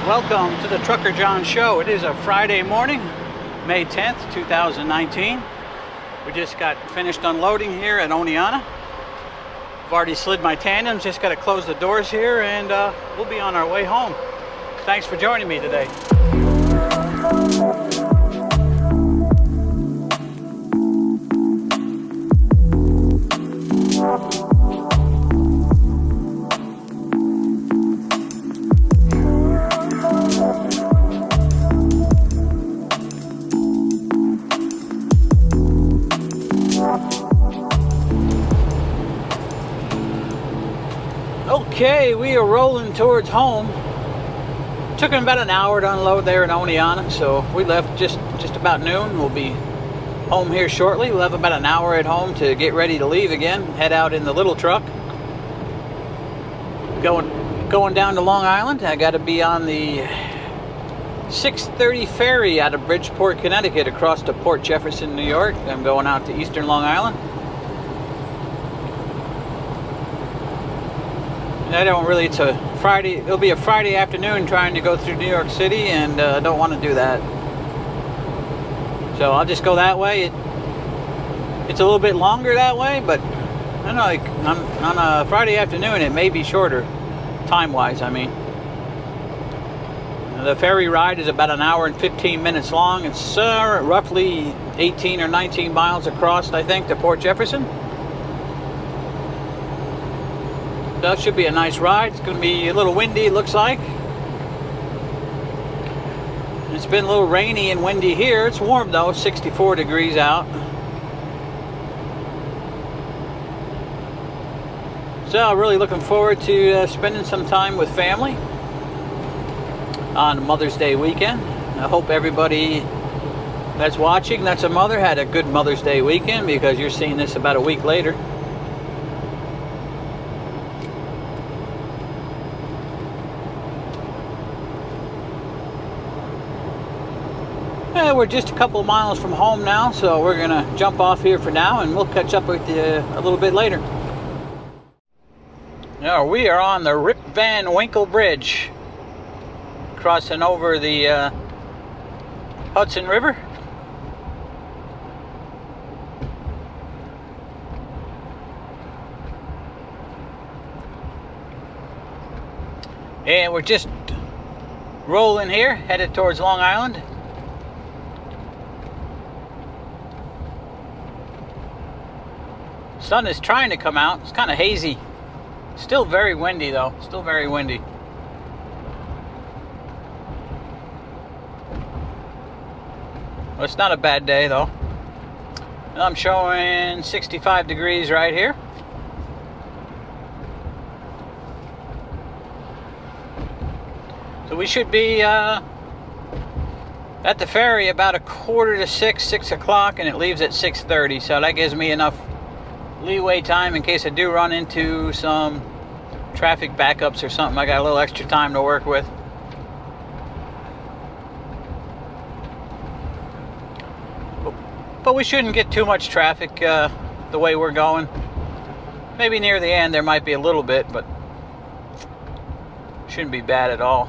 Welcome to the Trucker John Show. It is a Friday morning, May 10th, 2019. We just got finished unloading here at Oneonta. I've already slid my tandems, just got to close the doors here, and we'll be on our way home. Thanks for joining me today. Okay, we are rolling towards home. Took them about an hour to unload there in Oneonta, so we left just about noon. We'll be home here shortly. We'll have about an hour at home to get ready to leave again. Head out in the little truck. Going down to Long Island. I got to be on the 6:30 ferry out of Bridgeport, Connecticut, across to Port Jefferson, New York. I'm going out to Eastern Long Island. I don't really, it's a Friday, it'll be a Friday afternoon trying to go through New York City, and I don't want to do that. So I'll just go that way. It's a little bit longer that way, but I don't know, like on a Friday afternoon it may be shorter, time-wise, I mean. The ferry ride is about an hour and 15 minutes long. It's roughly 18 or 19 miles across, I think, to Port Jefferson. That should be a nice ride. It's going to be a little windy, it looks like. It's been a little rainy and windy here. It's warm though, 64 degrees out. So I'm really looking forward to spending some time with family on Mother's Day weekend. I hope everybody that's watching, that's a mother, had a good Mother's Day weekend, because you're seeing this about a week later. We're just a couple of miles from home now, so we're gonna jump off here for now, and we'll catch up with you a little bit later. Now we are on the Rip Van Winkle Bridge, crossing over the Hudson River. And we're just rolling here, headed towards Long Island. Sun is trying to come out. It's kind of hazy. Still very windy though. Still very windy. Well, it's not a bad day though. And I'm showing 65 degrees right here. So we should be at the ferry about 5:45, 6 o'clock, and it leaves at 6:30. So that gives me enough leeway time in case I do run into some traffic backups or something. I got a little extra time to work with. But we shouldn't get too much traffic the way we're going. Maybe near the end there might be a little bit, but shouldn't be bad at all.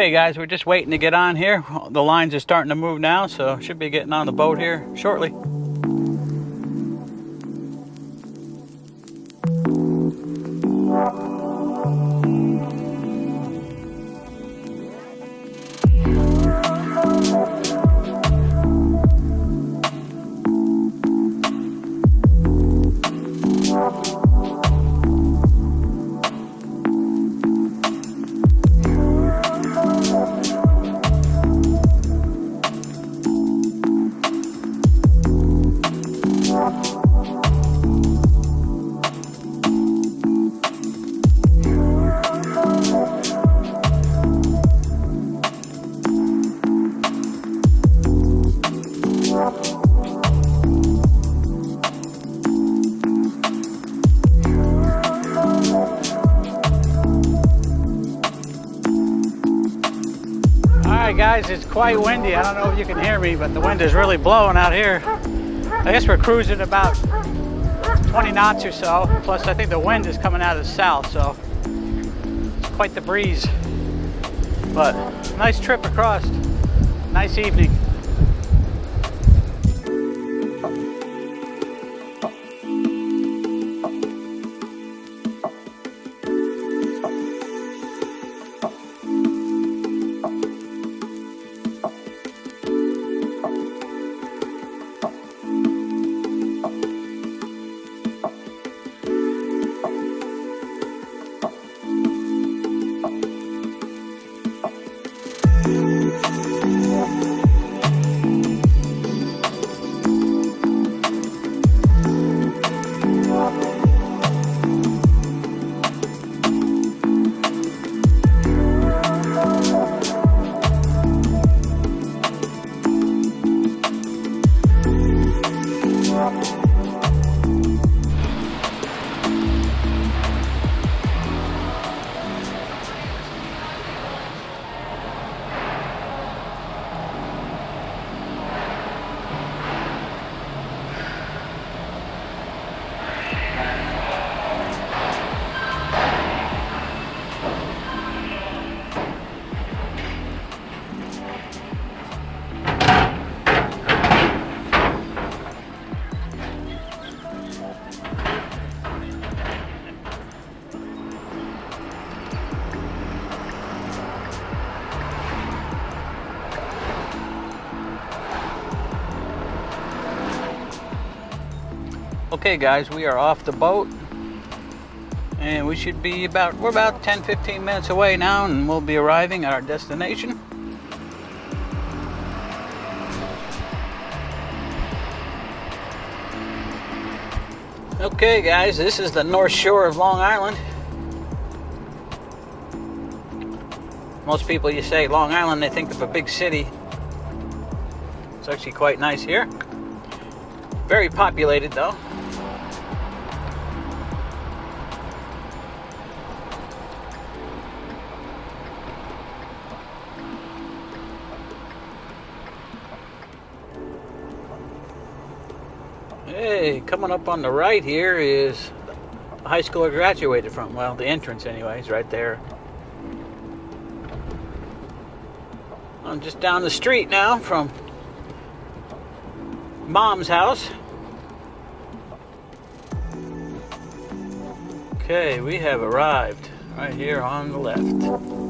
Okay guys, we're just waiting to get on here. The lines are starting to move now, so should be getting on the boat here shortly. Guys, it's quite windy. I don't know if you can hear me, but the wind is really blowing out here. I guess we're cruising about 20 knots or so. Plus, I think the wind is coming out of the south, so it's quite the breeze. But nice trip across. Nice evening. Okay guys, we are off the boat and we should be we're about 10-15 minutes away now, and we'll be arriving at our destination. Okay guys, this is the North Shore of Long Island. Most people, you say Long Island, they think of a big city. It's actually quite nice here. Very populated though. Hey, coming up on the right here is the high school I graduated from. Well, the entrance anyways, right there. I'm just down the street now from Mom's house. Okay, we have arrived right here on the left.